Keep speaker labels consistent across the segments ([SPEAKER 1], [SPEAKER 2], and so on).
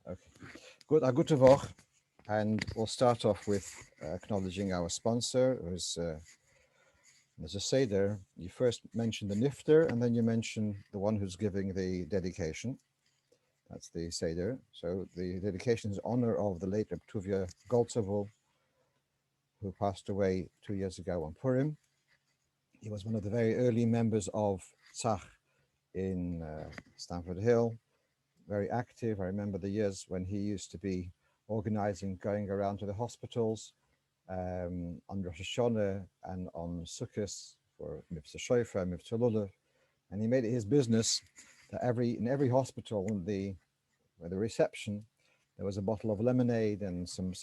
[SPEAKER 1] Okay. Good. Gute Woche. And we'll start off with acknowledging our sponsor, who's, as I say there, you first mention the nifter, and then you mention the one who's giving the dedication. That's the Seder. So the dedication is honor of the late Reb Tuvia Goltzovel, who passed away 2 years ago on Purim. He was one of the very early members of Tzach in Stamford Hill, very active. I remember the years when he used to be organizing, going around to the hospitals on Rosh Hashanah and on Sukkot for Mitzvah Shofar, Mitzvah Lulav. And he made it his business that in every hospital, the reception, there was a bottle of lemonade and some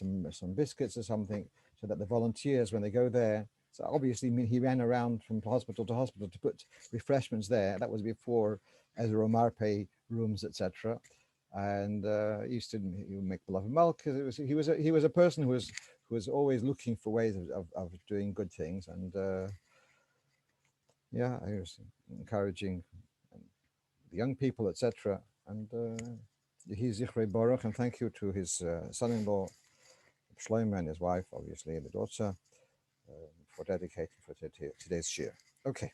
[SPEAKER 1] biscuits or something, so that the volunteers, when they go there, so obviously he ran around from hospital to hospital to put refreshments there. That was before Ezra Marpe rooms, etc. And he used to make beloved milk. He was a person who was always looking for ways of doing good things, and yeah, I was encouraging the young people, etc. And he's Zichrei Baruch, and thank you to his son-in-law Shlomo and his wife, obviously the daughter, for dedicating for today's shir. Okay.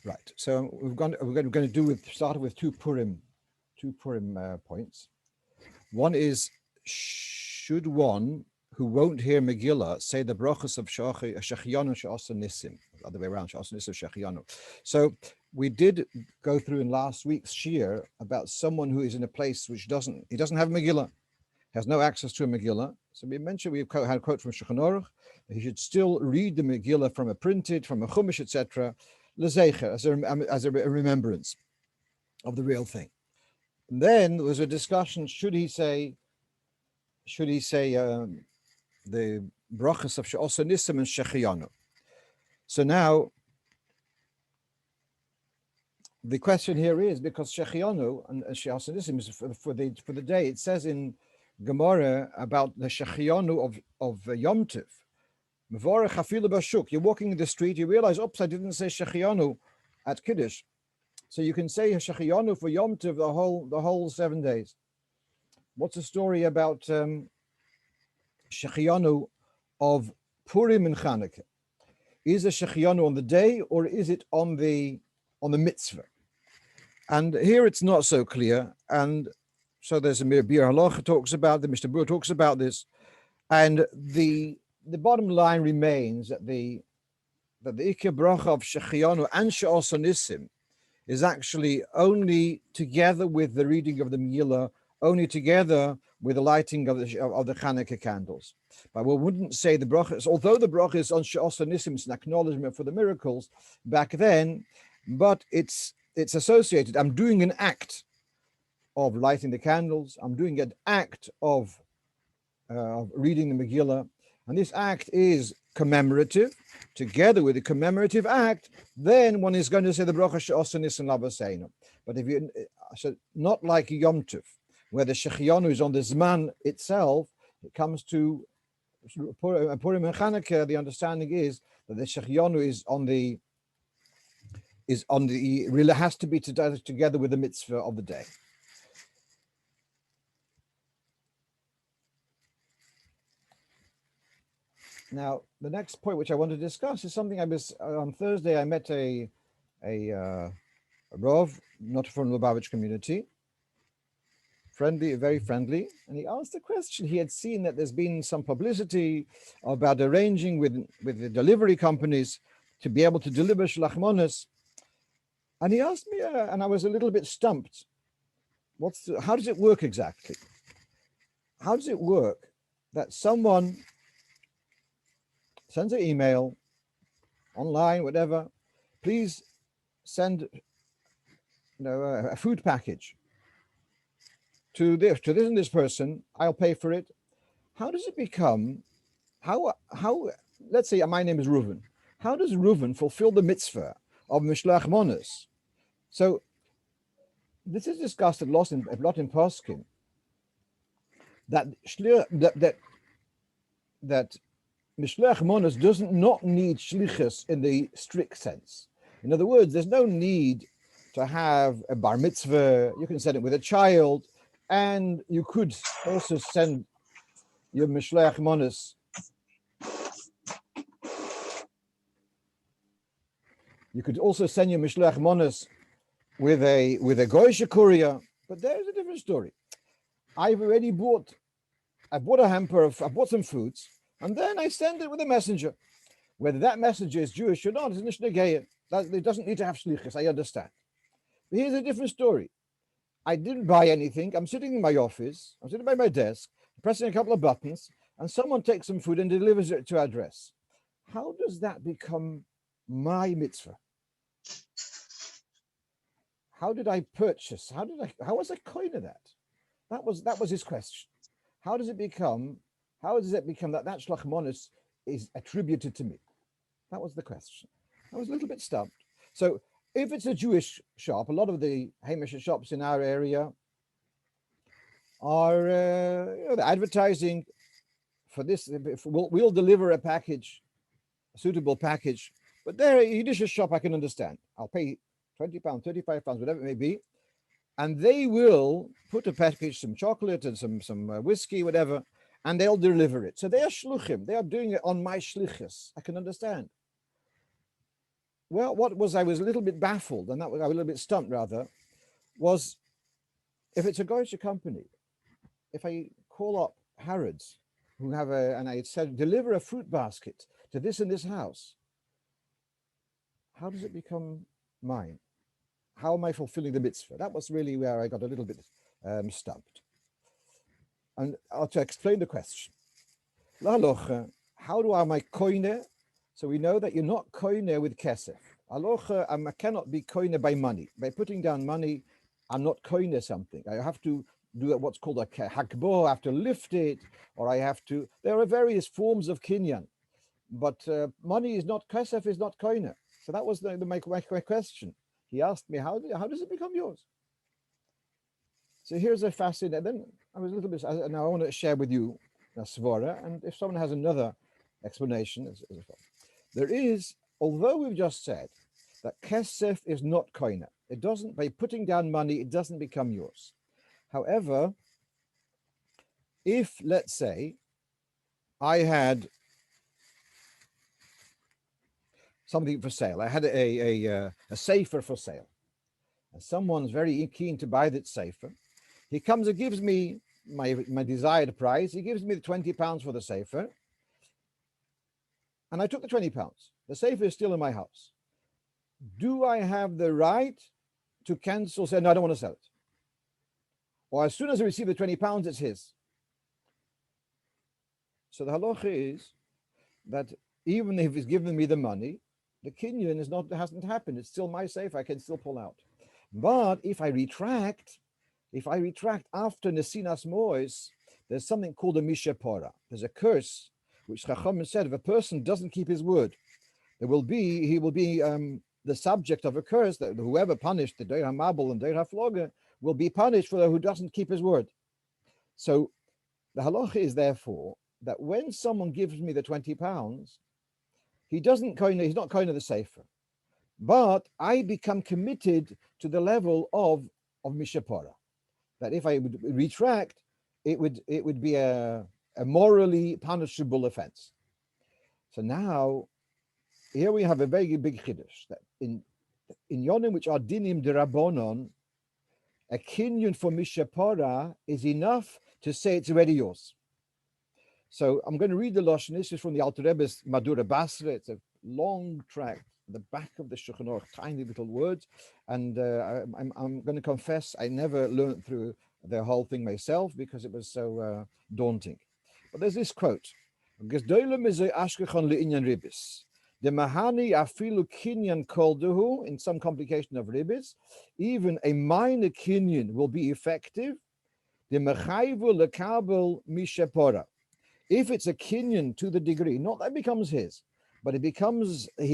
[SPEAKER 1] Right. So we're going to start with two Purim points. One is, should one who won't hear Megillah say the brachas of Shechianu She'asa Nisim, the other way around, She'asa Nisim Shechianu. So we did go through in last week's shir about someone who is in a place which doesn't have Megillah, has no access to a Megillah. So we mentioned we had a quote from Shulchan Aruch that he should still read the Megillah from a Chumash, etc., lezecher, as a remembrance of the real thing. And then there was a discussion: should he say the brachas of She'asa Nisim and Shechianu? So now the question here is, because Shechianu and She'asa Nisim is for the day. It says in Gemara about the Shechianu of Yom Tov. Mevorach afilu bashuk. You're walking in the street, you realize, oops, I didn't say Shechianu at Kiddush. So you can say Shechianu for Yom Tov the whole 7 days. What's the story about Shechianu of Purim and Chanukah? Is a Shechianu on the day, or is it on the mitzvah? And here it's not so clear. And so there's a Bir Halacha talks about, the Mishnah Berurah talks about this, and the bottom line remains that the Ikar Bracha of Shechianu and She'asa Nisim is actually only together with the reading of the Megillah, only together with the lighting of the Chanukah candles. But we wouldn't say the bracha, although the bracha is on She'asa Nisim, it's an acknowledgement for the miracles back then, but it's associated. I'm doing an act of lighting the candles. I'm doing an act of reading the Megillah, and this act is commemorative. Together with the commemorative act, then one is going to say the bracha She'asa Nisim Labaseinu. But if you so not like Yom Tov, where the Shechianu is on the Zman itself, it comes to Purim and Chanukah. The understanding is that the Shechianu really has to be together with the mitzvah of the day. Now, the next point which I want to discuss is something on Thursday. I met a Rav, not from the Lubavitch community, very friendly, and he asked a question. He had seen that there's been some publicity about arranging with the delivery companies to be able to deliver shlachmonos, and he asked me, and I was a little bit stumped. How does it work exactly? How does it work that someone sends an email, online, whatever, please send a food package to this and this person, I'll pay for it. How does it become, how let's say my name is Reuven. How does Reuven fulfill the mitzvah of Mishlach Monos? So this is discussed a lot in Poskim, that Mishlach Monos doesn't not need shlichus in the strict sense. In other words, there's no need to have a bar mitzvah, you can send it with a child, and you could also send your mishleach monos. You could also send your mishleach monos with a goyish courier, but there's a different story. I bought a hamper I bought some foods, and then I send it with a messenger. Whether that messenger is Jewish or not is nicht negayah. It doesn't need to have shlichus, I understand. But here's a different story. I didn't buy anything. I'm sitting in my office. I'm sitting by my desk, pressing a couple of buttons, and someone takes some food and delivers it to our address. How does that become my mitzvah? How did I purchase? How was I coin of that? That was his question. How does it become that shlach monos is attributed to me? That was the question. I was a little bit stumped. So if it's a Jewish shop, a lot of the Hamish shops in our area are they're advertising for this. We'll deliver a package, a suitable package. But they're a Yiddish shop I can understand. I'll pay £20, £35, whatever it may be. And they will put a package, some chocolate and some whiskey, whatever, and they'll deliver it. So they are shluchim. They are doing it on my shlichus. I can understand. Well, I was a little bit baffled, and I was a little bit stumped, rather, was if it's a Goyish company, if I call up Harrods, who have and I said, deliver a fruit basket to this and this house, how does it become mine? How am I fulfilling the mitzvah? That was really where I got a little bit stumped. And to explain the question, how do I make koine? So we know that you're not koine with kesef. Alocha, I cannot be koine by money. By putting down money, I'm not koine something. I have to do what's called a hakbo. I have to lift it, or I have to. There are various forms of kinyan, but money is not kesef. Is not koine. So that was my question. He asked me, how does it become yours? So here's a fascinating. Then I was a little bit. Now I want to share with you a svara, and if someone has another explanation, there is. Although we've just said that kesef is not koina, it doesn't. By putting down money, it doesn't become yours. However, if let's say I had something for sale, I had a sefer for sale, and someone's very keen to buy that sefer. He comes and gives me my desired price. He gives me the £20 for the sefer, and I took the £20. The sefer is still in my house. Do I have the right to cancel? Say no, I don't want to sell it. Or as soon as I receive the £20, it's his. So the halacha is that even if he's given me the money, the kinyan hasn't happened. It's still my sefer. I can still pull out. But if I retract after Nesinas Mois, there's something called a Mishapora. There's a curse, which Chacham said, if a person doesn't keep his word, he will be the subject of a curse, that whoever punished the Deir HaMabel and Deir HaFloga will be punished for who doesn't keep his word. So the halacha is therefore that when someone gives me the £20, he's not kind of the sefer. But I become committed to the level of Mishapora. That if I would retract, it would be a morally punishable offense. So now, here we have a very big chiddush that in yonim which are dinim derabonon, a kinyan for Mishapora is enough to say it's already yours. So I'm going to read the lashon. This is from the Alter Rebbe's Madura Basra. It's a long tract, the back of the Shulchan Aruch, tiny little words. And I'm going to confess, I never learned through the whole thing myself because it was so daunting. But there's this quote: the mahani afilu kinyan kolduhu, in some complication of ribis, even a minor kinyan will be effective. The mechayvu lekabel mishapora. If it's a kinyan to the degree, not that becomes his, but he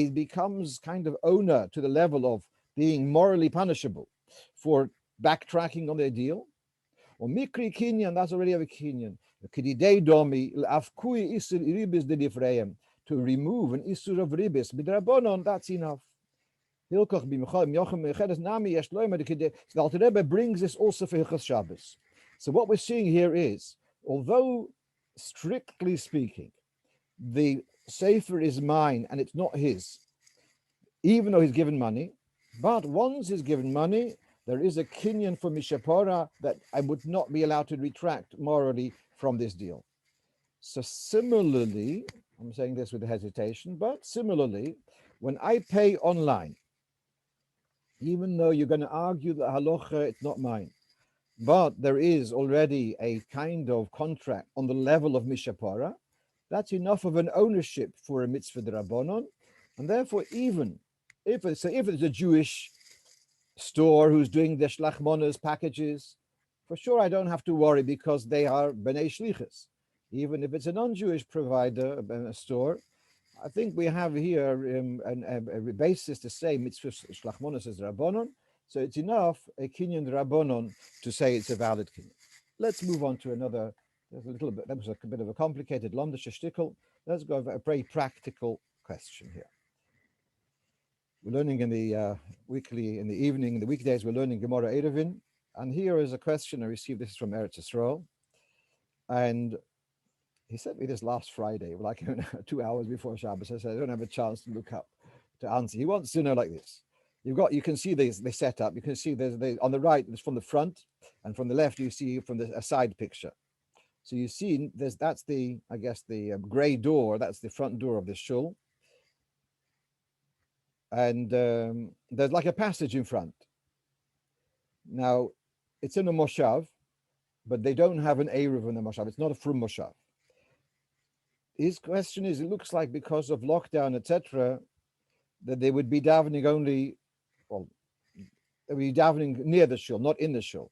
[SPEAKER 1] becomes kind of owner to the level of being morally punishable for backtracking on their deal. Or mikri kinyan, that's already a kinyan. To remove an isur of ribis, bidrabonon, that's enough. So the Alter Rebbe brings this also for Hilchos Shabbos. So what we're seeing here is, although strictly speaking, the Sefer is mine and it's not his, even though he's given money, but once he's given money, there is a kinyan for Mishapora that I would not be allowed to retract morally from this deal. So similarly, I'm saying this with hesitation, but similarly, when I pay online, even though you're going to argue that halacha, it's not mine, but there is already a kind of contract on the level of Mishapara, that's enough of an ownership for a mitzvah d'Rabbanon, and therefore even if it's a Jewish store who's doing the shlachmonas packages, for sure I don't have to worry because they are bnei shlichus. Even if it's a non-Jewish provider, a store, I think we have here a basis to say mitzvah shlachmonas is rabbonon, so it's enough a kinyan rabbonon to say it's a valid kinyan. Let's move on to another. There's a little bit. That was a bit of a complicated lomdish shtickle. Let's go over a very practical question here. We're learning in the weekly, in the evening, in the weekdays. We're learning Gemara Eruvin, and here is a question I received. This is from Eretz Yisrael, and he sent me this last Friday, like 2 hours before Shabbos. I said I don't have a chance to look up to answer. He wants to know like this. You can see they set up. You can see there's on the right, it's from the front, and from the left you see from a side picture. So you see that's the, I guess, the gray door. That's the front door of the shul. And there's like a passage in front. Now, it's in a moshav, but they don't have an eruv in the moshav. It's not a frum moshav. His question is, it looks like because of lockdown, etc., that they would be davening only, well, they would be davening near the shul, not in the shul.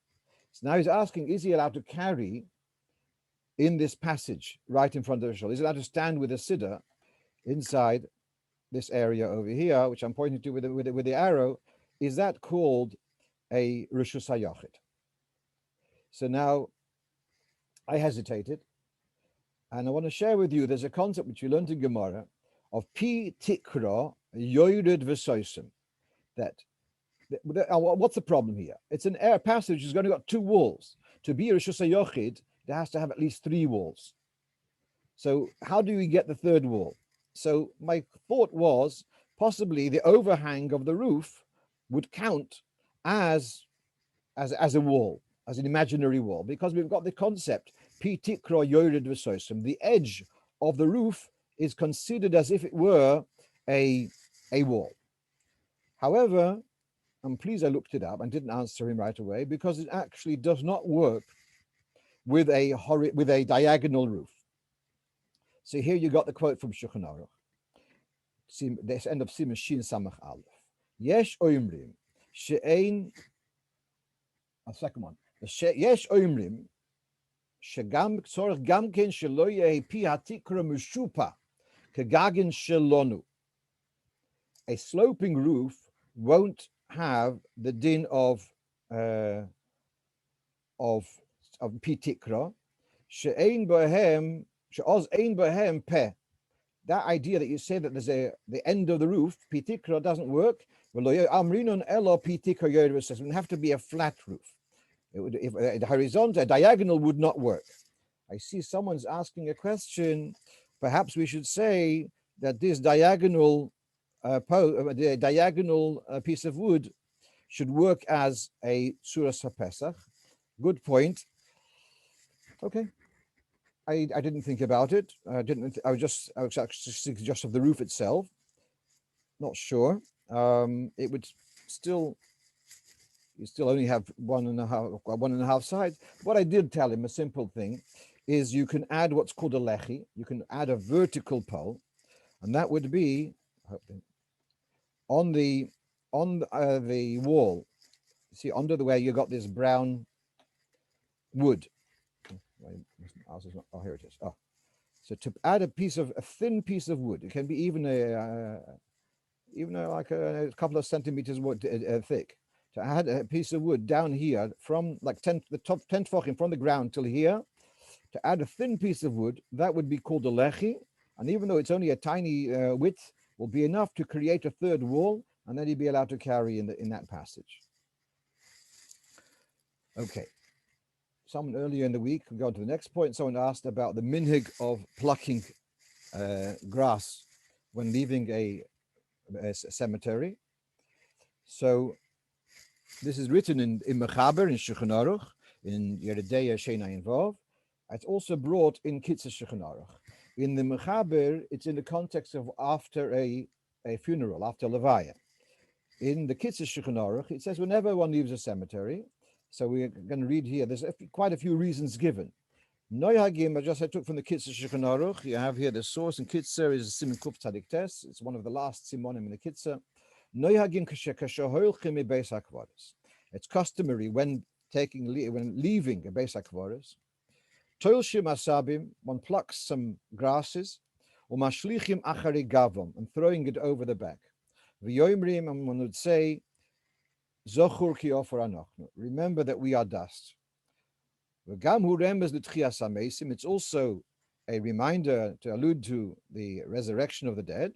[SPEAKER 1] So now he's asking, is he allowed to carry in this passage right in front of the shul? Is he allowed to stand with a siddur inside this area over here, which I'm pointing to with the arrow? Is that called a Rishus HaYachid? So now I hesitated, and I want to share with you, there's a concept which we learned in Gemara of pi tikra yoyred v'soisim. What's the problem here? It's an air passage which has only got 2 walls. To be a Rishus HaYachid, it has to have at least 3 walls. So how do we get the 3rd wall? So my thought was possibly the overhang of the roof would count as a wall, as an imaginary wall, because we've got the concept pi tikra yored v'soisim. The edge of the roof is considered as if it were a wall. However, I'm pleased I looked it up and didn't answer him right away, because it actually does not work with a diagonal roof. So here you got the quote from Shulchan Aruch. This end of Siman Shin Samach Aleph. Yesh oimrim she'ein. A second one. Yesh oimrim shegam tzorich gam ken shelo yehi pi hatikra mushupa kegagin shelonu. A sloping roof won't have the din of pi tikra she'ein bohem she'oz ein bohem peh. That idea that you say that there's the end of the roof, pitikra, doesn't work. It would have to be a flat roof. If a horizontal, a diagonal would not work. I see someone's asking a question. Perhaps we should say that this diagonal piece of wood should work as a suras HaPesach. Good point. Okay. I didn't think about it. I was just thinking just of the roof itself. Not sure. It would still, you still only have one and a half sides. What I did tell him, a simple thing, is you can add what's called a lechi. You can add a vertical pole, and that would be on the wall. See, under the way you got this brown wood. Oh, here it is. Oh, so to add a thin piece of wood, it can be even like a couple of centimeters wood thick. To add a piece of wood down here from like the top 10 tefachim from the ground till here, to add a thin piece of wood, that would be called a lechi. And even though it's only a tiny width, will be enough to create a 3rd wall. and then he'd be allowed to carry in that passage. Okay. Someone earlier in the week, we go on to the next point. Someone asked about the minhag of plucking grass when leaving a cemetery. So this is written in Mechaber, in Shulchan Aruch, in Yeridei Sheinai Vav. It's also brought in Kitzur Shulchan Aruch. In the Mechaber, it's in the context of after a funeral, after Levaya. In the Kitzur Shulchan Aruch, it says whenever one leaves a cemetery. So we're going to read here. There's quite a few reasons given. Noyhagim, I took from the Kitzur Shulchan Aruch. You have here the source in Kitzur is Siman Kuf Tzadik Tes. It's one of the last Simonim in the Kitzur. Noyhagim kashaholchim beis hakvaros. It's customary when leaving a beis hakvaros. Toilshim asabim, one plucks some grasses, umashlichim achari gavom, and throwing it over the back. V'yoimrim, and one would say, Zochur ki ofer anochnu. Remember that we are dust. It's also a reminder to allude to the resurrection of the dead.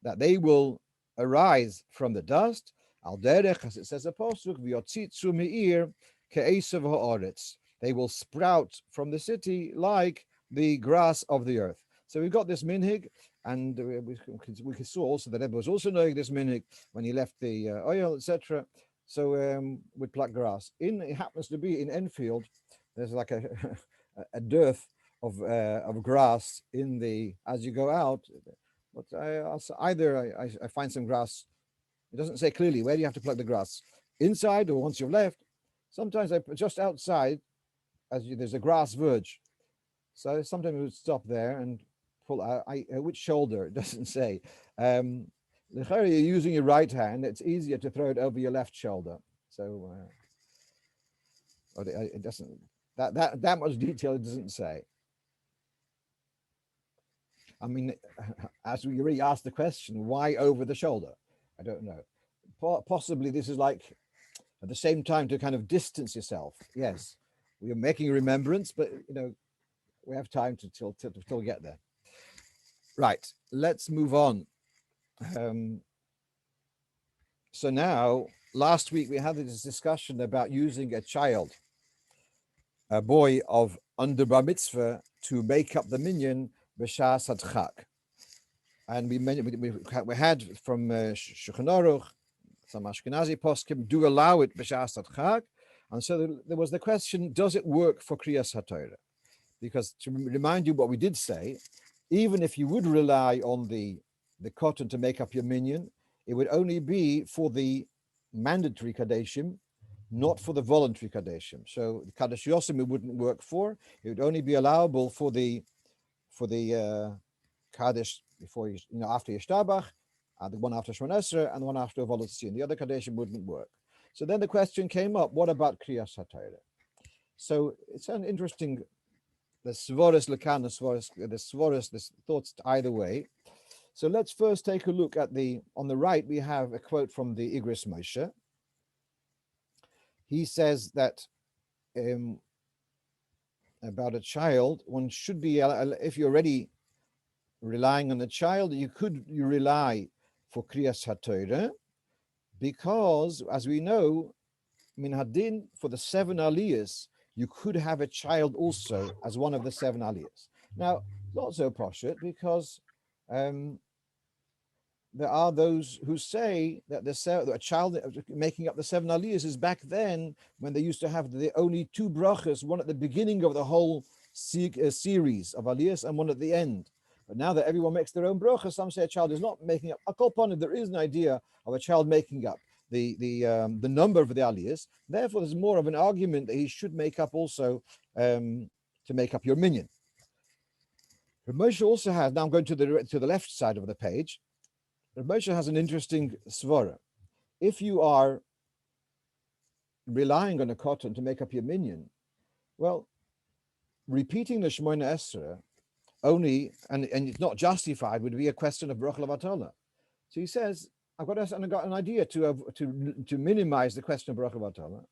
[SPEAKER 1] That they will arise from the dust. Al derech, as it says a pasuk, v'yotzitzu me'ir ke'esav ha'aretz. They will sprout from the city like the grass of the earth. So we've got this minhag, and we saw also that Rebbe was also knowing this minhag when he left the oil, etc. So we pluck grass. It happens to be in Enfield. There's like a dearth of grass as you go out. But I find some grass. It doesn't say clearly where do you have to pluck the grass, inside or once you've left. Sometimes just outside, there's a grass verge. So sometimes we would stop there and pull out. Which shoulder? It doesn't say. You're using your right hand. It's easier to throw it over your left shoulder. So it doesn't. That much detail it doesn't say. I mean, as we already asked the question, why over the shoulder? I don't know. Possibly this is like at the same time to kind of distance yourself. Yes, we are making a remembrance, but we have time to till get there. Right, let's move on. So now, last week we had this discussion about using a boy of under bar mitzvah, to make up the minyan b'shas hadchak. And we had from Shulchan Aruch, some Ashkenazi poskim do allow it b'shas hadchak, and so there was the question: does it work for Kriyas HaTorah? Because to remind you what we did say, even if you would rely on the cotton to make up your minyan, it would only be for the mandatory kadeshim, not for the voluntary kadeshim. So the kadesh yosim it wouldn't work for. It would only be allowable for the kadesh before after Yishtabach, the one after Shmon Esrei, and the one after Volotzion. The other kadeshim wouldn't work. So then the question came up: what about Kriyas HaTorah? So it's an interesting. The Svoros Lekan, the Svoros, the thoughts either way. So let's first take a look at on the right, we have a quote from the Igros Moshe. He says that about a child, one should be, if you're already relying on a child, you rely for Kriyas HaTorah, because as we know, Min Hadin, for the 7 aliyahs, you could have a child also as one of the 7 aliyahs. Now, not so poshut, because there are those who say that a child making up the 7 aliyahs is back then when they used to have the only 2 brachas, one at the beginning of the whole series of aliyahs and one at the end. But now that everyone makes their own bracha, some say a child is not making up. Akolpon, there is an idea of a child making up the number of the aliyahs. Therefore, there's more of an argument that he should make up also to make up your minyan. Rav Moshe also has, now I'm going to the left side of the page, Rav Moshe has an interesting svara. If you are relying on a cotton to make up your minyan, well, repeating the Shemona Esrei only, and it's not justified, would be a question of Baruch Levatala. So he says, I've got an idea to minimize the question of Baruch Levatala.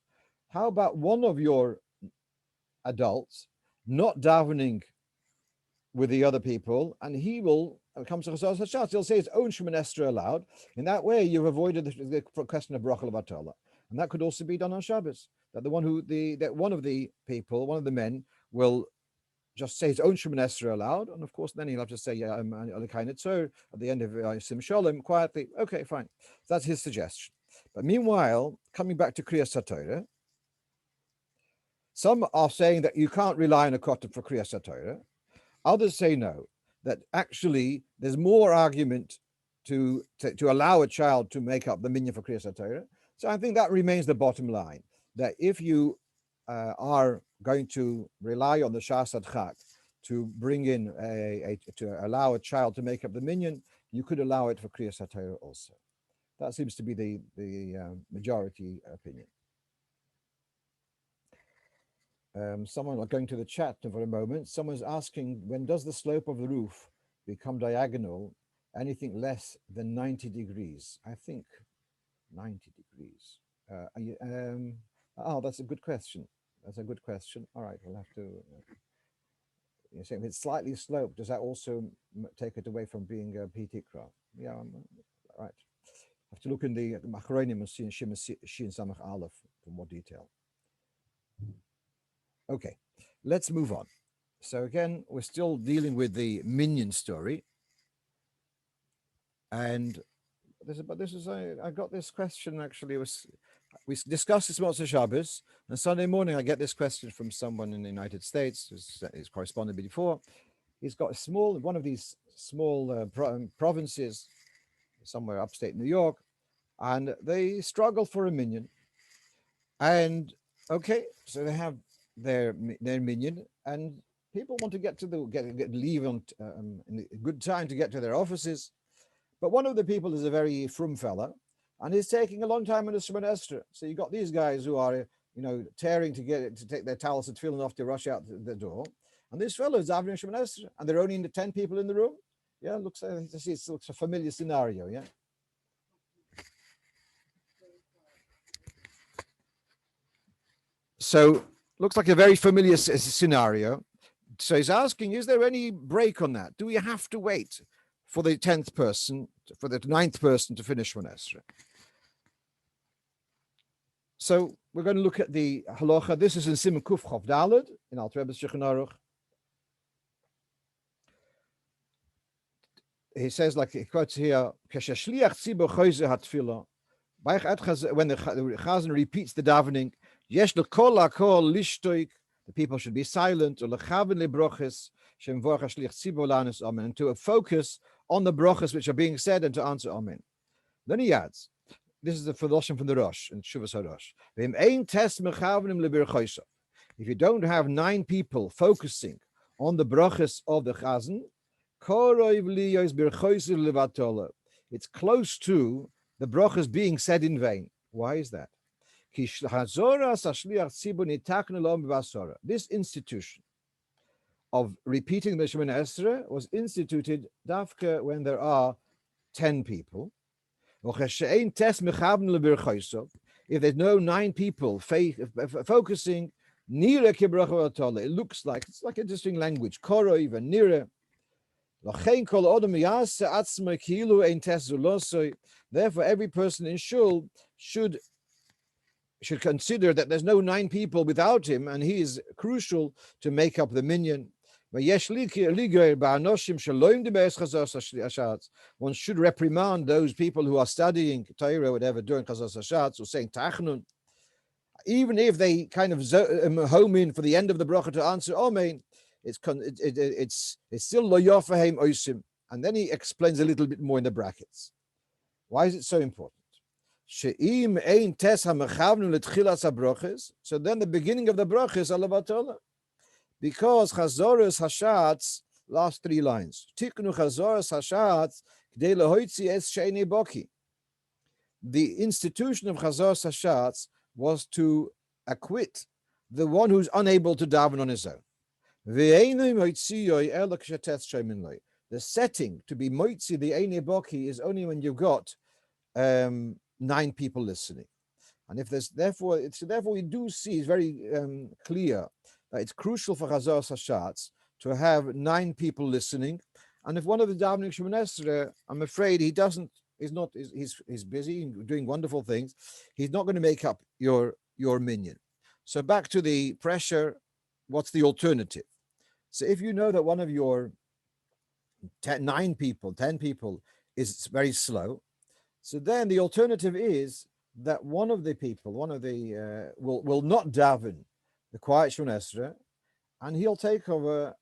[SPEAKER 1] How about one of your adults not davening with the other people, and he will when it comes to Chazos Hashatz, he'll say his own Shemoneh Esrei allowed. In that way, you've avoided the question of Bracha Levatola. And that could also be done on Shabbos. That one of the people, one of the men, will just say his own Shemoneh Esrei aloud, and of course then he'll have to say Alekai at the end of Sim Shalom quietly. Okay, fine. That's his suggestion. But meanwhile, coming back to Kriyas HaTorah, some are saying that you can't rely on a kotel for Kriyas HaTorah. Others say no, that actually there's more argument to allow a child to make up the minyan for Kriyas HaTorah. So I think that remains the bottom line, that if you are going to rely on the Shas Adchak to bring in to allow a child to make up the minyan, you could allow it for Kriyas HaTorah also. That seems to be the majority opinion. Someone, going to the chat for a moment, someone's asking, when does the slope of the roof become diagonal, anything less than 90 degrees? I think 90 degrees. That's a good question. That's a good question. All right, we'll have to... You're saying if it's slightly sloped, does that also take it away from being a P-Tikra? Yeah, right. Have to look in the Machronim and see in Shin Samach Aleph for more detail. Okay, let's move on. So again, we're still dealing with the minyan story. And I got this question actually. We discussed this Motzei Shabbos, and Sunday morning I get this question from someone in the United States who's corresponded before. He's got one of these small provinces somewhere upstate New York, and they struggle for a minyan. And okay, so they have their minyan, and people want to get leave on in a good time to get to their offices. But one of the people is a very frum fella, and he's taking a long time in the Shemoneh Esrei. So you got these guys who are, tearing to take their towels and tefillin off to rush out the door, and this fellow is davening Shemoneh Esrei, and there are only 10 people in the room. Yeah, it looks a familiar scenario. Yeah. So looks like a very familiar scenario. So he's asking, is there any break on that? Do we have to wait for the 10th person, for the 9th person to finish Shemoneh Esrei? So we're going to look at the halacha. This is in Siman Kuf Chof Daled in Alter Rebbe's Shulchan Aruch. He says, like he quotes here, when the Chazan repeats the davening, the people should be silent, and to focus on the brachas which are being said and to answer Amen. Then he adds, this is the philosophy from the Rosh and Shuvas HaRosh. If you don't have 9 people focusing on the brachas of the Chazan, it's close to the brachas being said in vain. Why is that? This institution of repeating the Shemoneh Esrei was instituted dafka when there are 10 people. If there's no 9 people focusing, it looks like, it's like interesting language. Therefore, every person in shul should consider that there's no 9 people without him, and he is crucial to make up the minyan. One should reprimand those people who are studying Torah or whatever during Chazos Hashatz or saying Tachnun, even if they kind of home in for the end of the bracha to answer Amen. It's still lo yofahem oisim, and then he explains a little bit more in the brackets. Why is it so important? So then the beginning of the bracha is alavatollah, because Chazoros Hashatz, last 3 lines. Tiknu Chazoros Hashatz k'dei lehoitzi es she'enei boki. The institution of Chazoros Hashatz was to acquit the one who's unable to daven on his own. The setting to be moitzi the enei boki is only when you've got 9 people listening, and if there's therefore we do see it's very clear that it's crucial for Chazoros Hashatz to have 9 people listening, And if one of the davening Shemoneh Esrei, I'm afraid he doesn't, he's busy doing wonderful things. He's not going to make up your minyan. So back to the pressure. What's the alternative? So if you know that one of your 10 people is very slow, so then the alternative is that one of the people, will not daven the quiet Shemoneh Esrei, and he'll take over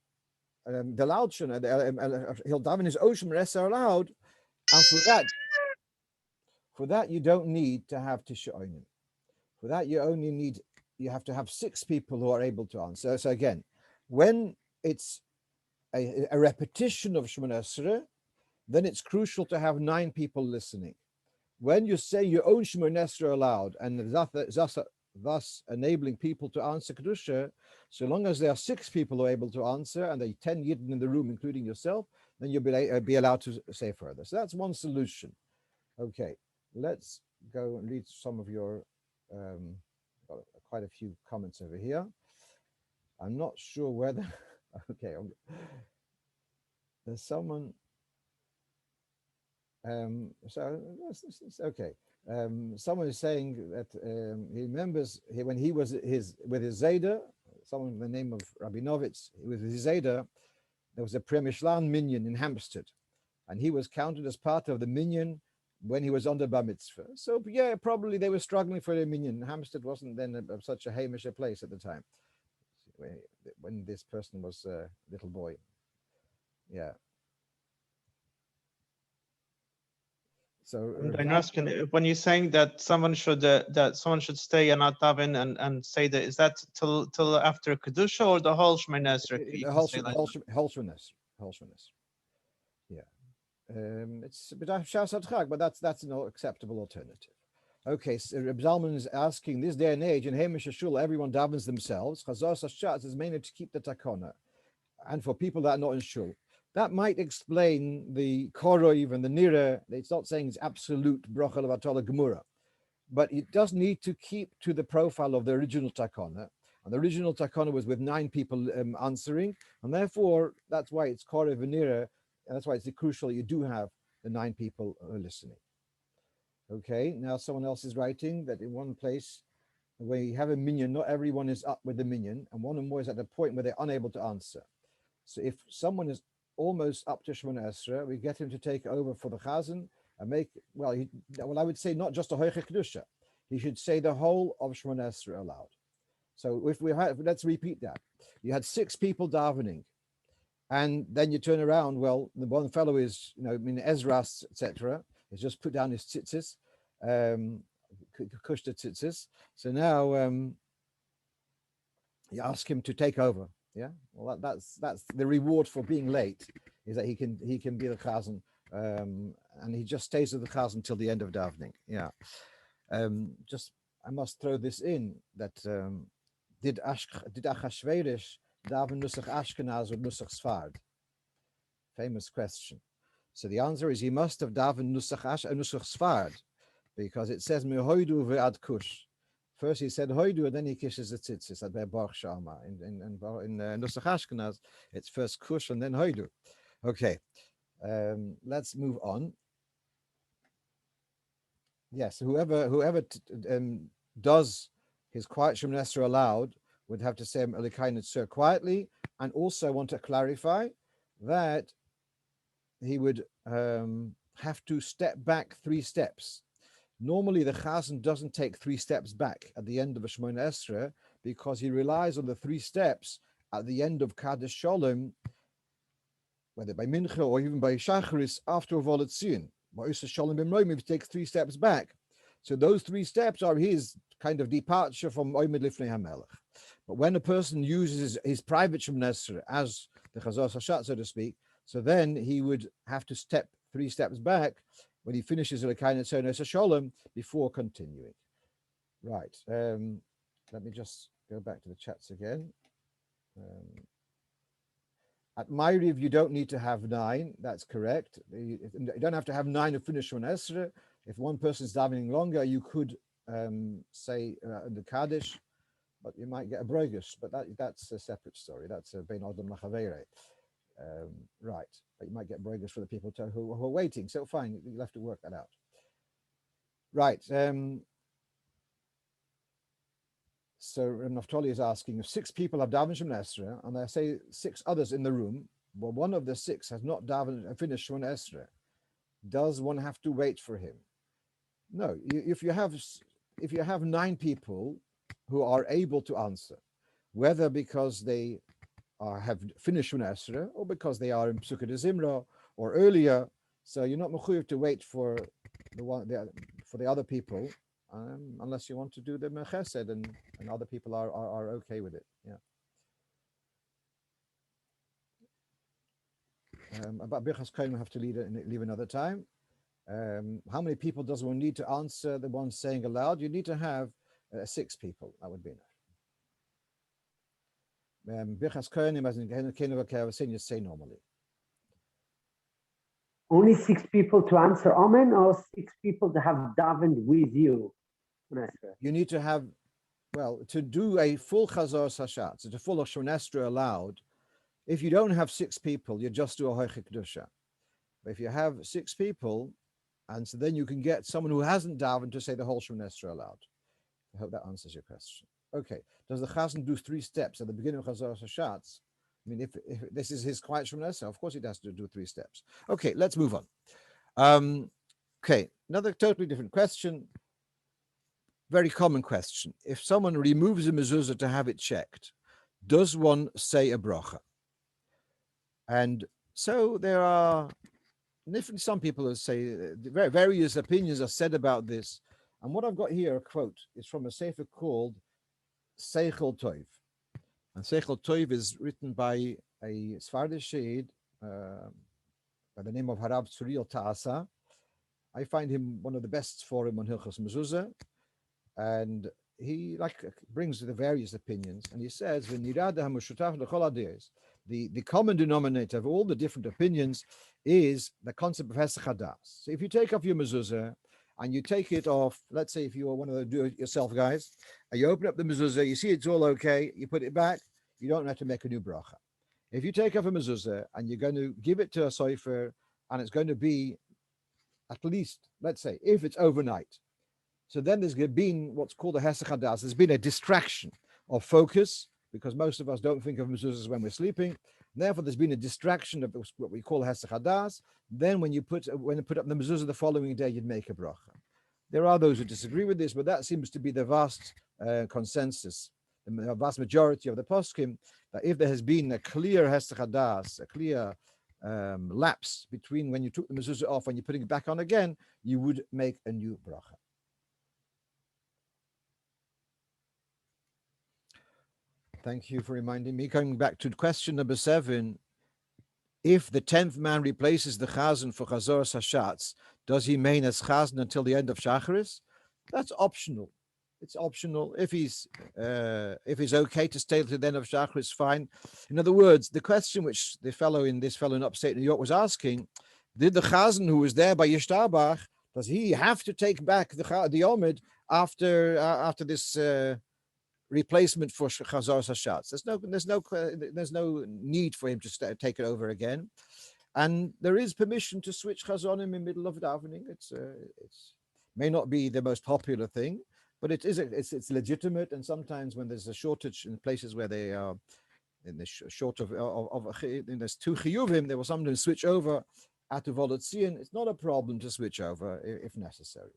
[SPEAKER 1] the loud Shemoneh. He'll daven his own Shemoneh Esrei aloud, and for that you don't need to have tishaonim. For that you have to have 6 people who are able to answer. So again, when it's a repetition of Shemoneh Esrei, then it's crucial to have 9 people listening. When you say your own Shemoneh Esrei aloud, and thus enabling people to answer Kedusha, so long as there are 6 people who are able to answer, and there are 10 Yidden in the room, including yourself, then you'll be allowed to say further. So that's one solution. Okay, let's go and read some of your, got quite a few comments over here. I'm not sure whether, okay, there's someone, okay. Someone is saying that he remembers when he was with his Zayda, someone with the name of Rabinovitz, with his Zayda, there was a Premishlan minyan in Hampstead, and he was counted as part of the minyan when he was under Bar Mitzvah. So yeah, probably they were struggling for a minyan. Hampstead wasn't then such a Hamish place at the time, when this person was a little boy. Yeah. So
[SPEAKER 2] I'm asking, when you're saying that someone should stay and not daven and say that, is that till after Kedusha or the whole Shemoneh Esrei? You can say like
[SPEAKER 1] Holshmanis. Yeah. It's a bit of Shas but that's an acceptable alternative. Okay, so Reb Zalman is asking, this day and age in Hamish Shul, everyone davens themselves. Chazos Hashatz is mainly to keep the takona, and for people that are not in Shul. That might explain the Koroiv and the Nira. It's not saying it's absolute Brocha Levatala Gemura, but it does need to keep to the profile of the original takana. And the original takana was with 9 people answering, and therefore that's why it's Koroiv and Nira, and that's why it's crucial you do have the 9 people listening. Okay, now someone else is writing that in one place where you have a minyan, not everyone is up with the minyan, and one or more is at the point where they're unable to answer. So if someone is almost up to Shemoneh Esrei, we get him to take over for the Chazan and make, I would say not just a Hoiche Kedusha. He should say the whole of Shemoneh Esrei aloud. So if let's repeat that. You had 6 people davening, and then you turn around, the one fellow is, Ezras, etc. He's just put down his tzitzis, kushta tzitzis. So now you ask him to take over. Yeah, well, that's the reward for being late, is that he can be the chazan, and he just stays with the chazan until the end of davening. Yeah, I must throw this in that did Achashverosh daven nusach Ashkenaz or nusach Sfard? Famous question. So the answer is he must have daven nusach Sfard, because it says mehoidu ve'ad kush. First he said hoidu, and then he kisses the tzitzis at Baruch Shama. In Nusach Ashkenaz, it's first kush and then hoidu. Okay, let's move on. Yes, whoever does his quiet Shemoneh Esrei aloud would have to say Elikain Tzur quietly, and also want to clarify that he would have to step back 3 steps. Normally, the Chazan doesn't take 3 steps back at the end of a Shemoneh Esrei, because he relies on the 3 steps at the end of Kaddish Shalom, whether by Mincha or even by Shacharis, after a Volatzin. Shalom B'Moim, he takes 3 steps back. So those 3 steps are his kind of departure from Oimid Lifnei HaMelech. But when a person uses his private Shemoneh Esrei as the Chazos Hashat, so to speak, so then he would have to step 3 steps back when he finishes Elikain Tzur Shalom before continuing. Right. Let me just go back to the chats again. At Ma'ariv, you don't need to have 9. That's correct. You don't have to have 9 to finish Shemoneh Esrei. If one person is davening longer, you could say the Kaddish, but you might get a brogus. But that's a separate story. That's a Bein Adam Lachaveire. Right, but you might get broigers for the people who are waiting. So fine, you'll have to work that out. Right. So Naftali is asking if 6 people have davened Shemon Esrei, and I say 6 others in the room. Well, one of the 6 has not davened finished Shemon Esrei. Does one have to wait for him? No. If you have 9 people who are able to answer, whether because they have finished Shemon Esrei or because they are in Pesukah de Zimra or earlier, so you're not mechuyev to wait for the other people, unless you want to do the mechesed and other people are okay with it. Yeah. About Birchas Kohen, we have to leave another time. How many people does one need to answer the one saying aloud? You need to have 6 people. That would be enough. Birchas Kohen, as in you say normally.
[SPEAKER 3] Only 6 people to answer Amen, or 6 people to have davened with you?
[SPEAKER 1] You need to have, well, to do a full Chazor Sashat, so to full Shemon Esrei aloud. If you don't have 6 people, you just do a Hoichik Kedusha. But if you have 6 people, and so then you can get someone who hasn't davened to say the whole Shemon Esrei aloud. I hope that answers your question. Okay. Does the Chazan do 3 steps at the beginning of Chazor Sashat? I mean, if this is his quiet Shemon Esrei, of course he has to do 3 steps. Okay, let's move on. Okay, another totally different question. Very common question. If someone removes a mezuzah to have it checked, does one say a bracha? And so there are some people who say various opinions are said about this. And what I've got here, a quote, is from a sefer called Seichel Tov. And Seichel Tov is written by a Sephardic Shid by the name of Harav Tzuriel Ta'asa. I find him one of the best for him on Hilchos Mezuzah. And he brings the various opinions, and he says the common denominator of all the different opinions is the concept of Hesach Hadas. So if you take off your mezuzah and you take it off, let's say if you are one of the do-it-yourself guys, and you open up the mezuzah, you see it's all okay, you put it back, you don't have to make a new bracha. If you take off a mezuzah and you're going to give it to a sofer, and it's going to be at least, let's say, if it's overnight, so then there's been what's called a Hesach Hadas. There's been a distraction of focus, because most of us don't think of mezuzahs when we're sleeping. Therefore, there's been a distraction of what we call Hesach Hadas. Then when you put up the mezuzah the following day, you'd make a bracha. There are those who disagree with this, but that seems to be the vast consensus, the vast majority of the poskim, that if there has been a clear Hesach Hadas, a clear lapse between when you took the mezuzah off and you're putting it back on again, you would make a new bracha. Thank you for reminding me. Coming back to question number 7, if the 10th man replaces the chazan for Chazor Sashatz, does he remain as chazan until the end of Shacharis? That's optional. It's optional. If he's okay to stay till the end of Shacharis, fine. In other words, the question which this fellow in upstate New York was asking, did the chazan who was there by Yishtabach, does he have to take back the Omid after this replacement for Chazor Sashatz? There's no need for him to take it over again, and there is permission to switch chazonim in the middle of davening. It's may not be the most popular thing, but it's legitimate. And sometimes when there's a shortage in places where they are in the short of there's 2 chiyuvim, they will sometimes switch over at the volotzion. It's not a problem to switch over if necessary.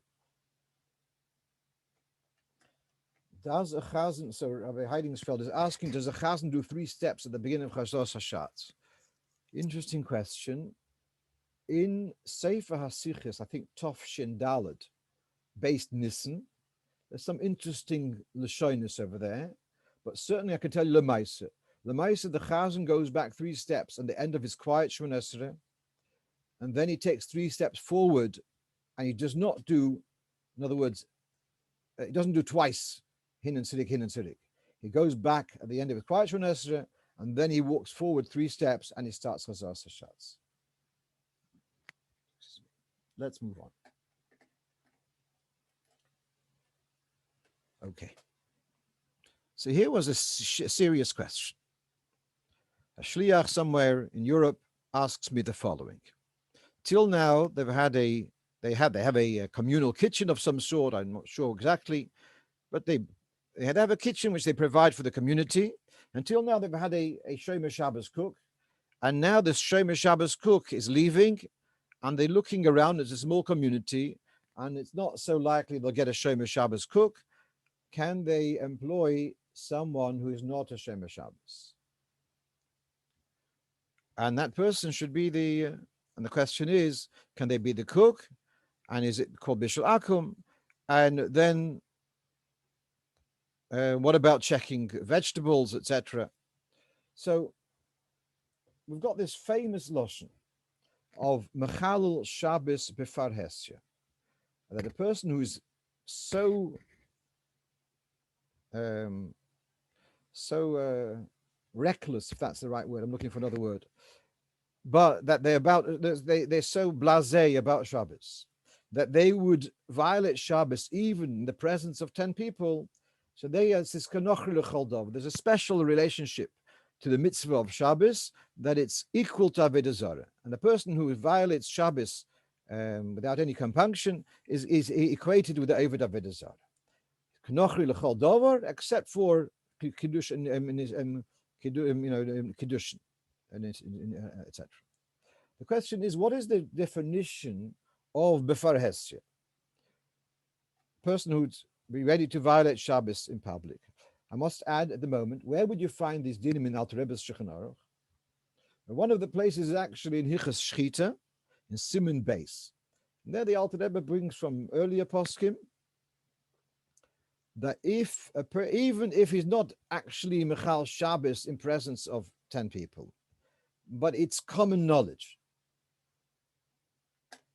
[SPEAKER 1] Does a chazan, so Rabbi Heidingsfeld is asking, does a chazan do 3 steps at the beginning of Chazor Sashatz? Interesting question. In Sefer HaSichos, I think Tov Shin Daled, based Nissen, there's some interesting lashonis over there, but certainly I can tell you Lemaisa. Lemaisa, the chazan goes back 3 steps at the end of his quiet Shemon Esrei, and then he takes 3 steps forward, and he does not do, in other words, he doesn't do twice, hin and sidik. He goes back at the end of his quiet Shemon Esrei, and then he walks forward 3 steps, and he starts Chazor Sashatz. Let's move on. Okay. So here was a serious question. A shliach somewhere in Europe asks me the following. Till now, they have a communal kitchen of some sort. I'm not sure exactly, but they have a kitchen which they provide for the community. Until now, they've had a Shomer Shabbos cook, and now this Shomer Shabbos cook is leaving, and they're looking around. It's a small community, and it's not so likely they'll get a Shomer Shabbos cook. Can they employ someone who is not a Shomer Shabbos? And that person should be and the question is, can they be the cook? And is it called Bishul Akum? And then what about checking vegetables, etc.? So we've got this famous lashon of Mechalel Shabbos Befar Hesya, that a person who is so reckless, if that's the right word, I'm looking for another word, but that they're so blasé about Shabbos that they would violate Shabbos even in the presence of 10 people. So there's a special relationship to the mitzvah of Shabbos that it's equal to Avodah Zarah. And the person who violates Shabbos without any compunction is equated with the Avodah Zarah. Knochri l'chol davar, except for kiddush and kiddush, etc. The question is, what is the definition of befar hesya? Person who'd be ready to violate Shabbos in public. I must add at the moment, where would you find these dinim in Alter Rebbe's Shulchan Aruch? One of the places is actually in Hichas Shchita, in Siman Beis. And there the Alter Rebbe brings from earlier poskim that even if he's not actually Mechal Shabbos in presence of 10 people, but it's common knowledge.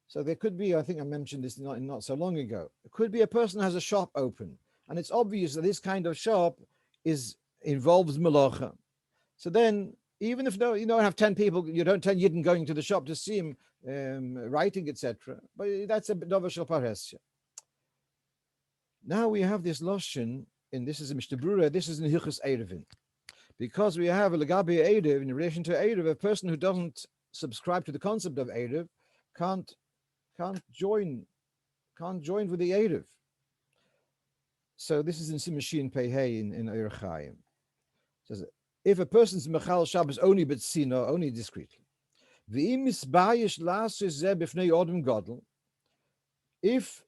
[SPEAKER 1] So there could be, I think I mentioned this not so long ago, it could be a person has a shop open, and it's obvious that this kind of shop involves melacha. So then, even if you don't have 10 people, you don't tell Yidden going to the shop to see him writing, etc. But that's a davar shel parhesya. Now we have this lashon, and this is a Mishnah Brura, this is in Hilchos Erevin. Because we have a legabe Erev, in relation to Erev, a person who doesn't subscribe to the concept of Erev can't join with the Erev. So this is in Simashin Pehei in Eir Chaim. It says, if a person's Mechal Shabbos only betzino, only discreetly, if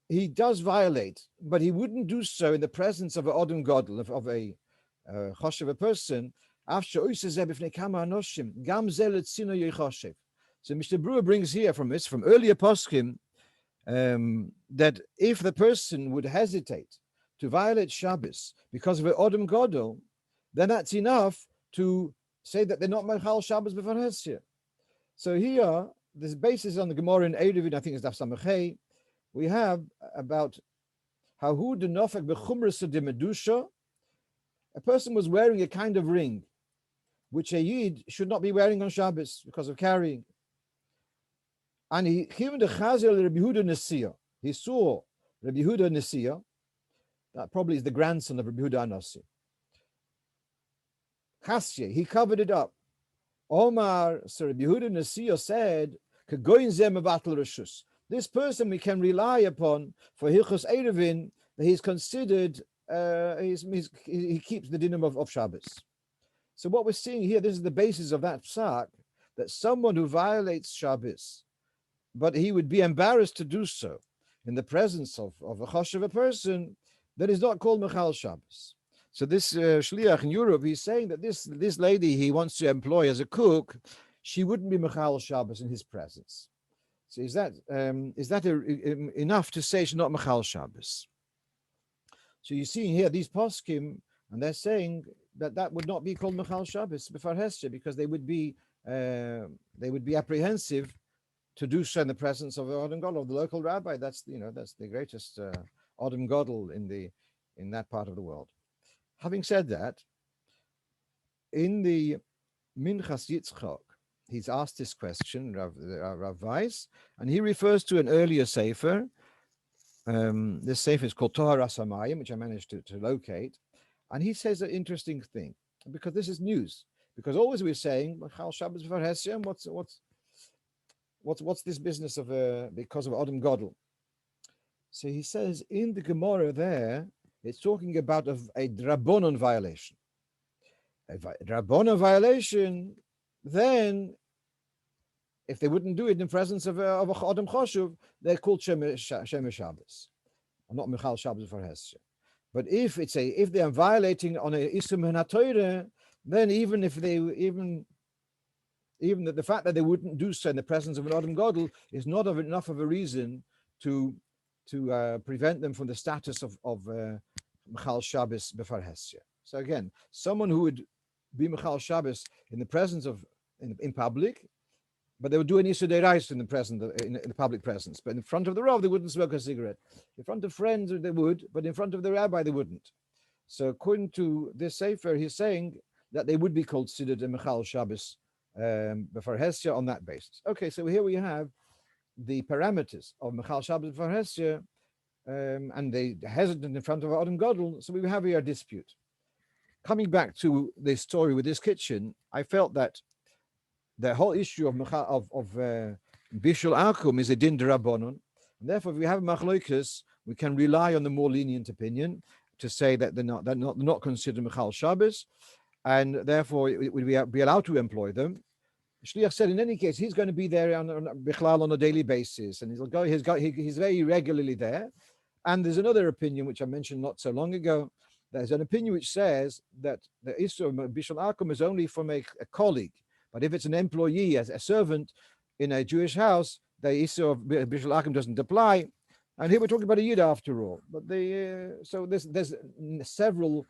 [SPEAKER 1] he does violate, but he wouldn't do so in the presence of an Odom Godel, of a choshev, a person. So Mr. Brewer brings here from earlier poskim that if the person would hesitate to violate Shabbos because of an Odom Godel, then that's enough to say that they're not Mechal Shabbos b'far hesya. So here, this basis on the Gemara in Erevin, I think it's Daf Samachei, we have about how who the nofek bechumras de medusha. A person was wearing a kind of ring, which a yid should not be wearing on Shabbos because of carrying. And he came to Chazel Rabbi Yehuda Nesiya. He saw Rabbi Yehuda Nesiya. That probably is the grandson of Rabbi Yehuda Anasi. Chasye, he covered it up. Omar, so Rabbi Yehuda Nesiya said, "Kagoyin zeh mevatel reshus." This person we can rely upon for Hilchos Erevin, that he's considered, he keeps the dinim of Shabbos. So what we're seeing here, this is the basis of that psak, that someone who violates Shabbos, but he would be embarrassed to do so in the presence of a choshev, a person, that is not called Mechal Shabbos. So this shliach in Europe, he's saying that this lady he wants to employ as a cook, she wouldn't be Mechal Shabbos in his presence. So is that enough to say she's not Mechal Shabbos? So you're seeing here these poskim, and they're saying that would not be called Mechal Shabbos b'far hesya, because they would be apprehensive to do so in the presence of the Odom Godel, of the local rabbi. That's the greatest Odom Godel in that part of the world. Having said that, in the Minchas Yitzchak, he's asked this question, Rav Weiss, and he refers to an earlier sefer. This sefer is called Tohar Asamayim, which I managed to locate. And he says an interesting thing, because this is news. Because always we're saying, Chal Shabbos for Heshem, what's this business of because of Adam Godel? So he says in the Gemara there, it's talking about a Drabonon violation. A Drabonon violation, then if they wouldn't do it in presence of a Adam Choshuv, they're called Shemesh Shabbos, not Michal Shabbos for Heshem. But if they are violating on a Isum HaTorah, then even the fact that they wouldn't do so in the presence of an Adam Godel is not enough of a reason to prevent them from the status of Michal Shabbos before Hesya. So again, someone who would be Michal Shabbos in the presence of in public, but they would do an Isur Derais in the public presence. But in front of the Rav, they wouldn't smoke a cigarette. In front of friends, they would, but in front of the rabbi, they wouldn't. So according to this Sefer, he's saying that they would be considered a Michal Shabbos before Hesya on that basis. Okay, so here we have the parameters of Michal Shabbos before Hesya, and they hesitant in front of Adam Godel. So we have here a dispute. Coming back to this story with this kitchen, I felt that the whole issue of Bishul Akum is a din d'Rabbanon, and therefore, if we have machlokas, we can rely on the more lenient opinion to say that they're not considered Michal Shabbos, and therefore would we be allowed to employ them. Shliach said, in any case, he's going to be there on a daily basis, and he's very regularly there. And there's another opinion which I mentioned not so long ago. There's an opinion which says that the issue of Bishul Akum is only from a colleague. But if it's an employee, as a servant in a Jewish house, the issue of Bishul Akum doesn't apply. And here we're talking about a Yid after all. But so there's several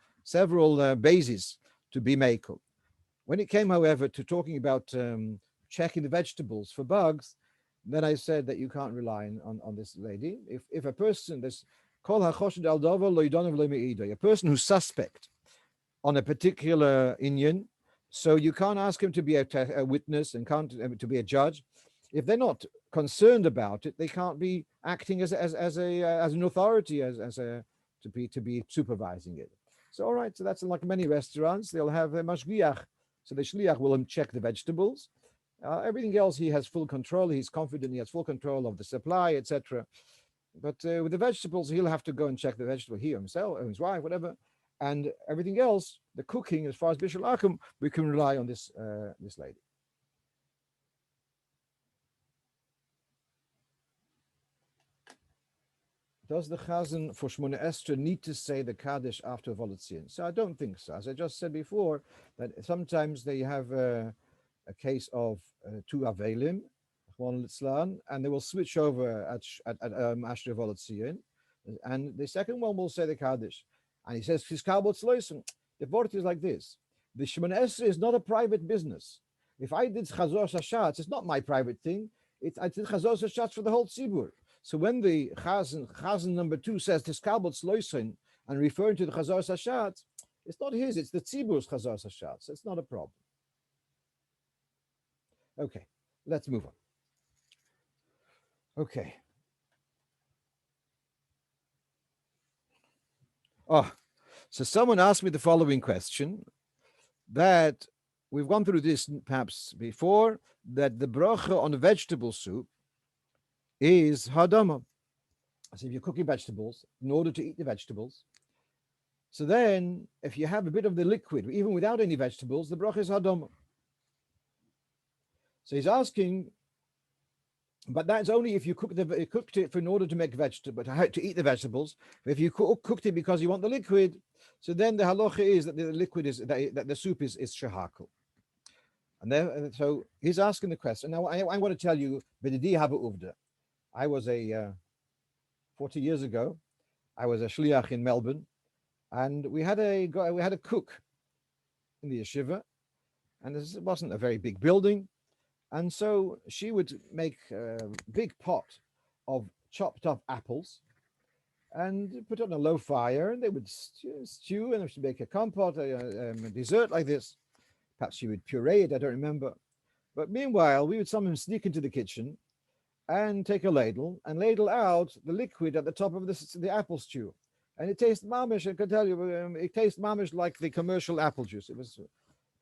[SPEAKER 1] bases to be made. When it came, however, to talking about checking the vegetables for bugs, then I said that you can't rely on this lady. If a person, a person who's suspect on a particular Inyan, so you can't ask him to be a witness and can't to be a judge. If they're not concerned about it, they can't be acting as an authority to be supervising it. So all right, so that's like many restaurants. They'll have a mashgiach, so the shliach will check the vegetables. Everything else he has full control. He's confident he has full control of the supply, etc. But with the vegetables, he'll have to go and check the vegetable, he himself or his wife, whatever. And everything else, the cooking, as far as Bishul Akum, we can rely on this lady. Does the Chazan for Shmona Esrei need to say the Kaddish after Volitzion? So I don't think so. As I just said before, that sometimes they have a case of two Avelim, and they will switch over at Ashra Volitzion, and the second one will say the Kaddish. And he says, the word is like this. The Shemona Esrei is not a private business. If I did Chazor Hashatz, it's not my private thing. I did Chazor Hashatz for the whole Tzibur. So when the Chazan number 2 says Tiskabot Sloisin and referring to the Chazor Hashatz, it's not his, it's the Tzibur's Chazor Hashatz. It's not a problem. Okay, let's move on. Okay. So someone asked me the following question, that we've gone through this perhaps before, that the bracha on the vegetable soup is hadama. So if you're cooking vegetables, in order to eat the vegetables, so then if you have a bit of the liquid, even without any vegetables, the bracha is hadama. So he's asking, but that's only if you cooked it in order to make vegetable, to eat the vegetables. If you cooked it because you want the liquid, so then the halacha is that the liquid is that the soup is shahakal. And then so he's asking the question. Now I want to tell you, b'didi hava uvda. I was 40 years ago, I was a shliach in Melbourne, and we had a cook in the yeshiva, and this wasn't a very big building. And so she would make a big pot of chopped up apples and put it on a low fire, and they would stew, and she would make a compote, a dessert like this. Perhaps she would puree it, I don't remember. But meanwhile, we would sometimes sneak into the kitchen and take a ladle and ladle out the liquid at the top of the apple stew. And it tastes mamish, I can tell you, it tastes mamish like the commercial apple juice. It was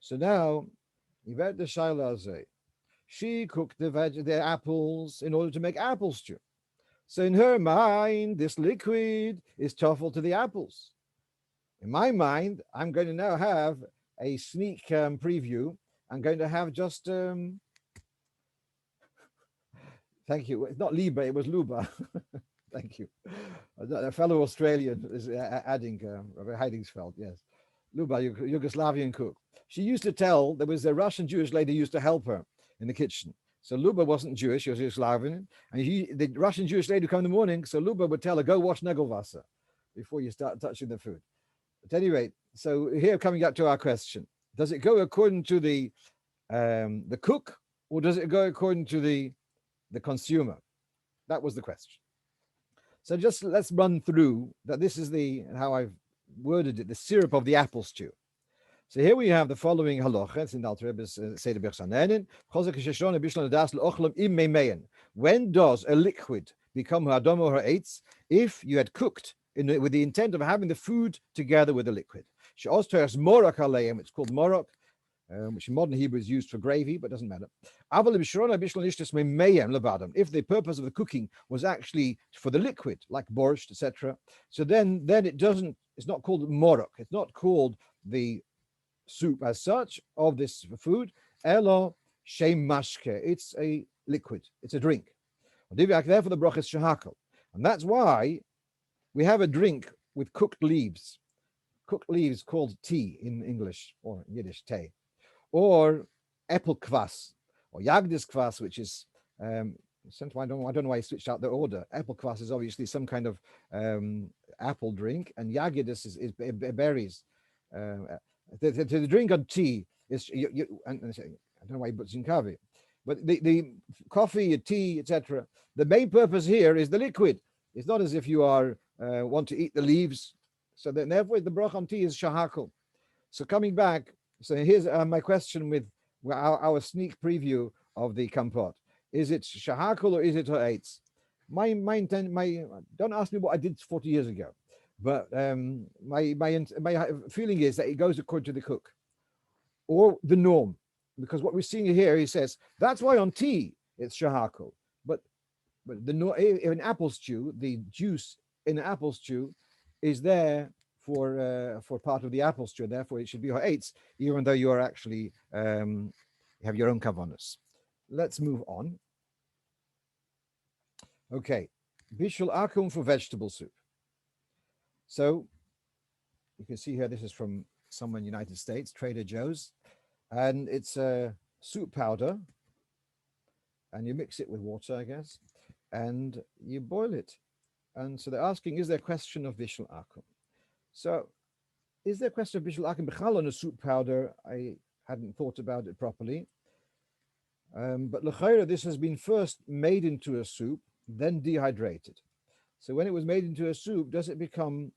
[SPEAKER 1] So now, Yvette de Shailaze, she cooked the apples in order to make apple stew. So in her mind, this liquid is toffel to the apples. In my mind, I'm going to now have a sneak preview. I'm going to have just, thank you. It's not Liba, it was Luba. Thank you. A fellow Australian is adding, Rabbi Heidingsfeld, yes. Luba, Yugoslavian cook. She used to tell, there was a Russian Jewish lady who used to help her in the kitchen. So Luba wasn't Jewish, she was Yugoslavian. And the Russian Jewish lady would come in the morning, so Luba would tell her, go wash Negelwasser before you start touching the food. At any rate, so here coming up to our question. Does it go according to the cook, or does it go according to the consumer? That was the question. So just let's run through that. This is how I've worded it, the syrup of the apple stew. So here we have the following halacha. It's in the Alter Rebbe's Seder Bechsanenin. When does a liquid become ha'adam or ha'etz? If you had cooked with the intent of having the food together with the liquid. It's called morok, which in modern Hebrew is used for gravy, but doesn't matter. If the purpose of the cooking was actually for the liquid, like borscht, etc., so then it's not called morok. It's not called the soup as such of this food. Elo shem mashke. It's a liquid. It's a drink. Therefore, the bracha is shahakal, and that's why we have a drink with cooked leaves. Cooked leaves called tea in English or Yiddish tea, or apple kvass or yagdis kvass, which is I don't know why I switched out the order. Apple kvass is obviously some kind of apple drink, and yagdis is berries. The drink on tea is I don't know why he puts in kavi, but the coffee, tea, etc. The main purpose here is the liquid. It's not as if you are want to eat the leaves. So then, therefore, the bracha on tea is shahakal. So coming back, so here's my question with our sneak preview of the kampot. Is it shahakal or is it ha'etz? My intent, don't ask me what I did 40 years ago, but my feeling is that it goes according to the cook or the norm, because what we're seeing here, he says that's why on tea it's shahakal, but in apple stew, the juice in the apple stew is there for part of the apple stew. Therefore, it should be ha'etz, even though you are actually you have your own kavanos. Let's move on. Okay, bishul akum for vegetable soup. So you can see here, this is from somewhere in the United States, Trader Joe's, and it's a soup powder, and you mix it with water, I guess, and you boil it. And so they're asking, is there a question of bishul akum? So, is there a question of bishul akum b'chal on a soup powder? I hadn't thought about it properly. But l'chayra, this has been first made into a soup, then dehydrated. So when it was made into a soup, does it become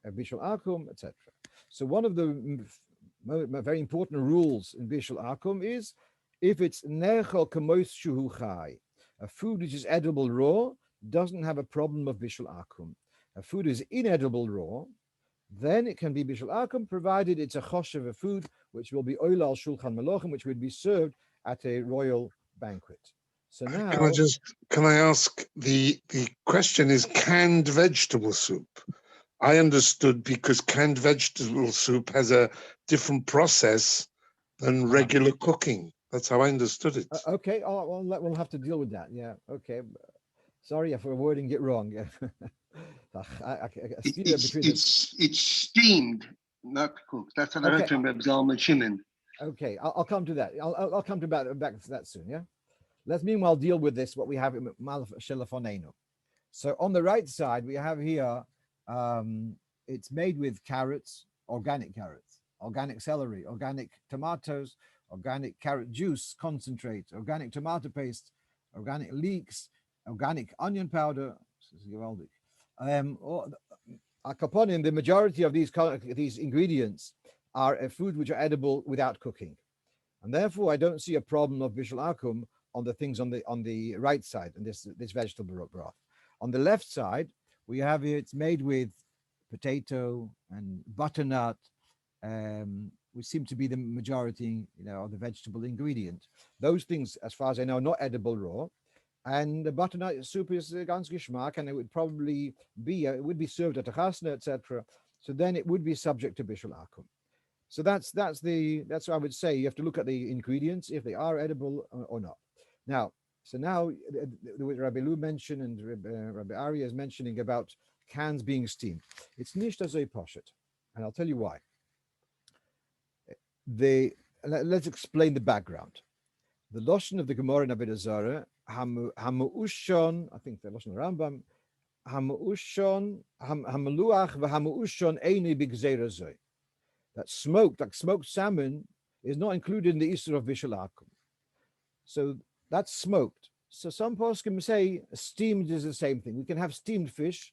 [SPEAKER 1] a bishul akum, etc.? So one of the very important rules in bishul akum is if it's nechal kamois shuhu chai, a food which is edible raw doesn't have a problem of bishul akum. A food is inedible raw, then it can be bishul akum, provided it's a choshev, a food which will be oil al shulchan melochem, which would be served at a royal banquet. So now,
[SPEAKER 4] can I ask, the question is canned vegetable soup. I understood because canned vegetable soup has a different process than regular cooking. That's how I understood it.
[SPEAKER 1] Okay, well, we'll have to deal with that. Yeah, okay. Sorry for wording it wrong.
[SPEAKER 5] It's steamed, not cooked. That's what I heard from Reb Zalman Shimon.
[SPEAKER 1] Okay, I'll come to that. I'll come to back to that soon. Yeah. Let's meanwhile deal with this. What we have in Malaf Shelafonenu. So on the right side we have here. It's made with carrots, organic celery, organic tomatoes, organic carrot juice concentrate, organic tomato paste, organic leeks, organic onion powder. The majority of these ingredients are a food which are edible without cooking, and therefore I don't see a problem of bishul akum on the things on the right side and this vegetable broth. On the left side we have here, it's made with potato and butternut, which seem to be the majority, of the vegetable ingredient. Those things, as far as I know, are not edible raw. And the butternut soup is ganz Geschmack, and it would probably be, it would be served at a chasna, etc. So then it would be subject to bishul akum. So that's what I would say. You have to look at the ingredients, if they are edible or not. Now, Rabbi Lu mentioned, and Rabbi Arya is mentioning about cans being steamed. It's nicht as a poshet, and I'll tell you why. Let's explain the background. The lashon of the Gemara in Avodah Zarah, hamuushon, I think the lashon Rambam, hamuushon, hameluach v'hamuushon eini b'gzeira zoy. That smoked salmon, is not included in the Isur of Bishul Akum. So that's smoked. So some poskim say steamed is the same thing. We can have steamed fish.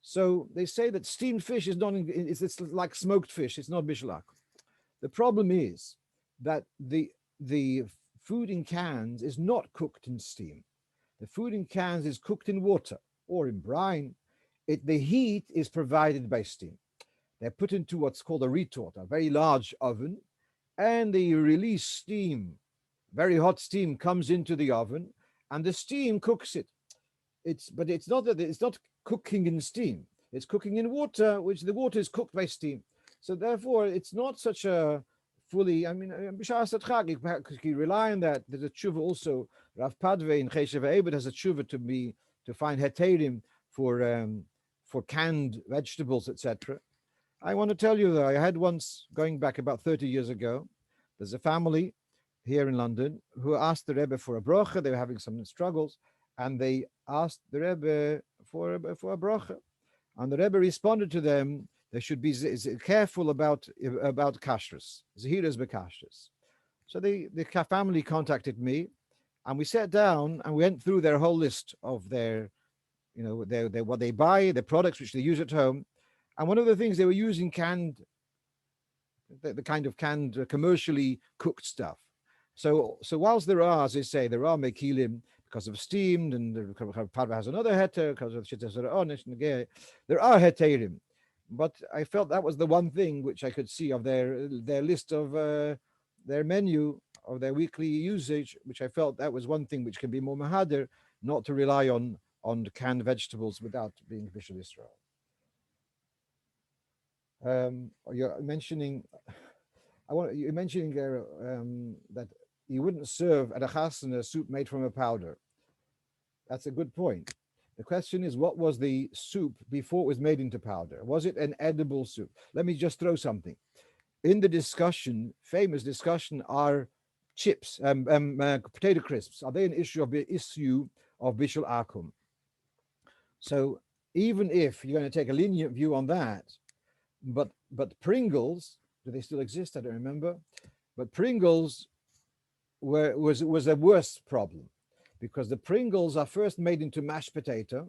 [SPEAKER 1] So they say that steamed fish is not, it's like smoked fish. It's not Bishul Akum. The problem is that the food in cans is not cooked in steam. The food in cans is cooked in water or in brine. The heat is provided by steam. They're put into what's called a retort, a very large oven, and they release steam. Very hot steam comes into the oven, and the steam cooks it. It's not cooking in steam. It's cooking in water, which the water is cooked by steam. So therefore, it's not such a fully. I mean, you rely on that. There's a tshuva also. Rav Padve in Cheshev Ebed has a tshuva to find heterim for canned vegetables, etc. I want to tell you that I had once, going back about 30 years ago, there's a family here in London who asked the Rebbe for a bracha. They were having some struggles, and they asked the Rebbe for a bracha. And the Rebbe responded to them, they should be careful about kashrus, zehiras bekashrus. So the family contacted me, and we sat down and we went through their whole list of their what they buy, the products which they use at home. And one of the things they were using the kind of canned, commercially cooked stuff. So whilst there are, as they say, there are mekilim because of steamed, and Parva has another heter because of shittas onish and there are heterim. But I felt that was the one thing which I could see of their list of their menu of their weekly usage, which I felt that was one thing which can be more mahader, not to rely on canned vegetables without being Bishul Israel. You're mentioning that you wouldn't serve at a chasana soup made from a powder. That's a good point. The question is, what was the soup before it was made into powder? Was it an edible soup? Let me just throw something. In the famous discussion, are chips, potato crisps, are they an issue of Bishul Akum? So even if you're going to take a lenient view on that, but Pringles, do they still exist? I don't remember. But Pringles was a worse problem, because the Pringles are first made into mashed potato,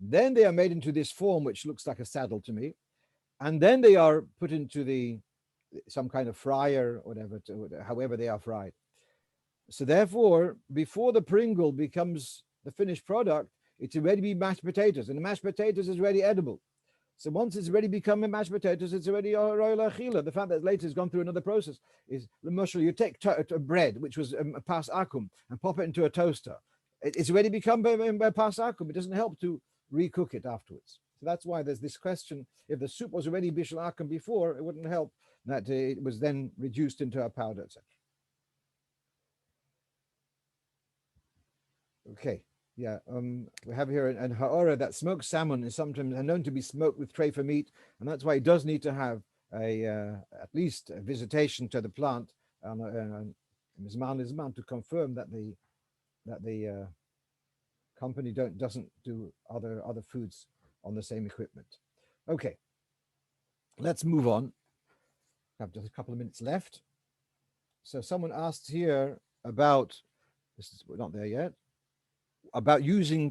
[SPEAKER 1] then they are made into this form which looks like a saddle to me, and then they are put into some kind of fryer or whatever, however they are fried. So therefore, before the Pringle becomes the finished product, it's already be mashed potatoes, and the mashed potatoes is already edible. So once it's already become mashed potatoes, it's already royal achila. The fact that later it's gone through another process is, you take bread, which was pas akum, and pop it into a toaster. It's already become pas akum. It doesn't help to recook it afterwards. So that's why there's this question. If the soup was already bishul akum before, it wouldn't help that it was then reduced into a powder, etc. Okay. Yeah, we have here an ha'ora that smoked salmon is sometimes known to be smoked with treifa meat, and that's why it does need to have at least a visitation to the plant and Mizman to confirm that the company doesn't do other foods on the same equipment. Okay, let's move on. I have just a couple of minutes left. So someone asked here about, we're not there yet, about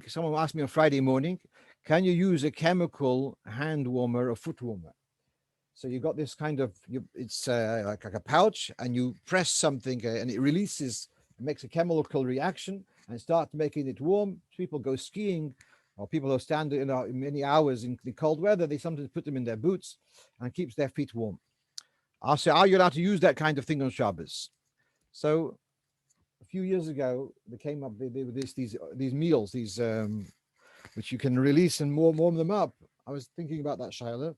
[SPEAKER 1] someone asked me on Friday morning, can you use a chemical hand warmer or foot warmer? So you got this kind of, it's like a pouch, and you press something and it releases, it makes a chemical reaction and starts making it warm. People go skiing, or people who stand many hours in the cold weather, they sometimes put them in their boots and keeps their feet warm. I say, are you allowed to use that kind of thing on Shabbos? So a few years ago, they came up with these meals, which you can release and warm them up. I was thinking about that, Shaila,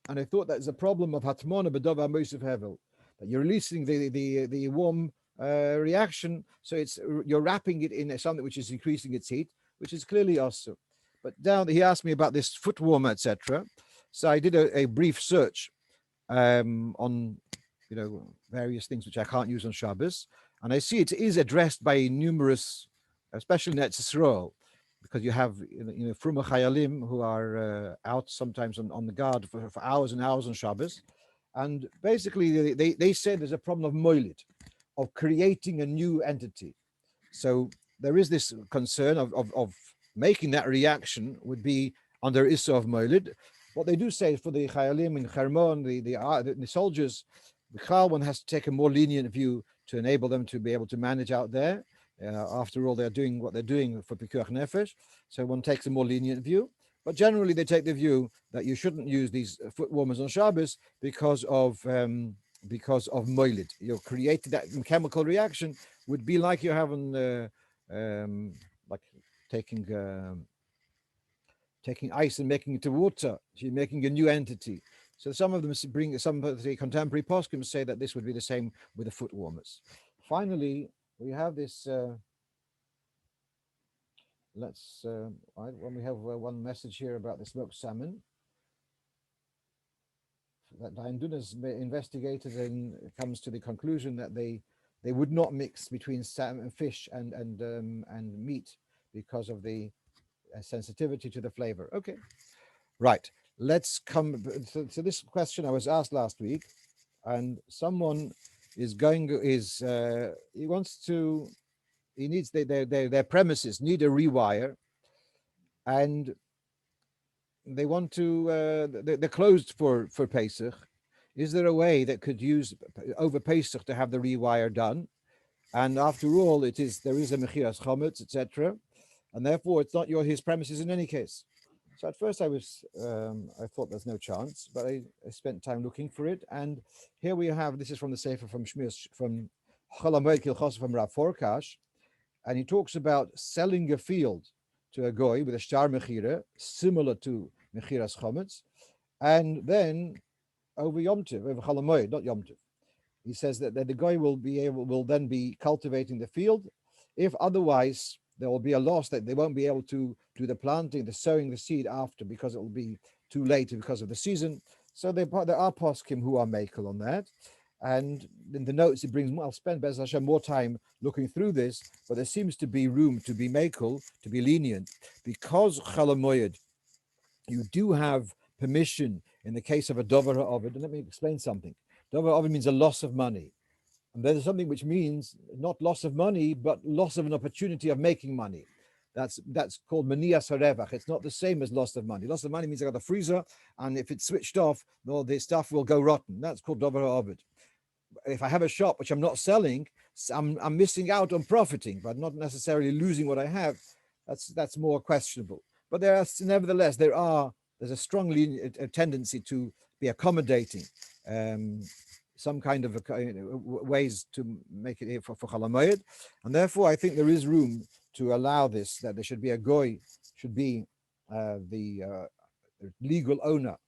[SPEAKER 1] and I thought that's a problem of Hatmona Bedova Mosef Hevel, that you're releasing the warm reaction, so you're wrapping it in something which is increasing its heat, which is clearly also. But he asked me about this foot warmer, etc. So I did a brief search on various things which I can't use on Shabbos, and I see it is addressed by numerous, especially in Eretz Yisrael, because you have Fruma Chayalim who are out sometimes on the guard for hours and hours on Shabbos, and basically they say there's a problem of moilid, of creating a new entity. So there is this concern of making that reaction would be under Issa of moilid. What they do say for the Chayalim and Hermon, the soldiers, one has to take a more lenient view to enable them to be able to manage out there. After all, they're doing what they're doing for Pikuach Nefesh, so one takes a more lenient view. But generally, they take the view that you shouldn't use these foot warmers on Shabbos because of moilid. You're creating that chemical reaction would be like you're having like taking ice and making it to water. So you're making a new entity. So some of them some of the contemporary poskim say that this would be the same with the foot warmers. Finally, we have this. When we have one message here about the smoked salmon that Diane Dunas investigated and comes to the conclusion that they would not mix between salmon, fish, and meat because of the sensitivity to the flavor. Okay, right. Let's come to this question I was asked last week, and someone he needs their premises need a rewire, and they want to they're closed for Pesach. Is there a way that could use over Pesach to have the rewire done? And after all, there is a mechiras chometz, etc., and therefore it's not his premises in any case. So at first I thought there's no chance, but I spent time looking for it, and here we have, this is from the Sefer from Shmiras, from Chol HaMoed Kilchos from Rav Forkash, and he talks about selling a field to a goy with a shtar mechira, similar to mechiras chometz, and then over Yom Tov, over Chol HaMoed, not Yom Tov. He says that the guy will then be cultivating the field. If otherwise, there will be a loss that they won't be able to do the planting, the sowing the seed after, because it will be too late because of the season. So there are poskim who are makel on that. And in the notes, it brings, I'll spend Bez Hashem more time looking through this, but there seems to be room to be makel, to be lenient, because Chol HaMoed, you do have permission in the case of a dover ha'ovid. And let me explain something. Dover ha'ovid means a loss of money. And there's something which means not loss of money, but loss of an opportunity of making money. That's called manias harevach. It's not the same as loss of money. Loss of money means I got a freezer, and if it's switched off, all the stuff will go rotten. That's called dover ha'ovid. If I have a shop which I'm not selling, I'm missing out on profiting, but not necessarily losing what I have. That's more questionable. But nevertheless, there's a strong tendency to be accommodating. Some kind of ways to make it for Chol HaMoed, and therefore I think there is room to allow this, that there should be a goy, should be the legal owner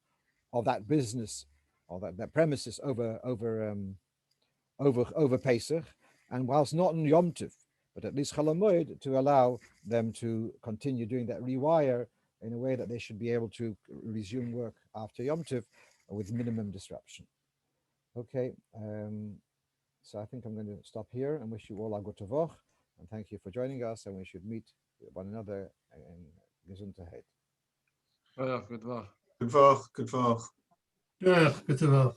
[SPEAKER 1] of that business or that premises over Pesach, and whilst not in Yom Tov, but at least Chol HaMoed, to allow them to continue doing that rewire in a way that they should be able to resume work after Yom Tov with minimum disruption. Okay, so I think I'm going to stop here and wish you all a good Tavoch, and thank you for joining us, and we should meet one another in Gesundheit.
[SPEAKER 6] Good work.
[SPEAKER 7] Good work.
[SPEAKER 8] Yeah, good to know.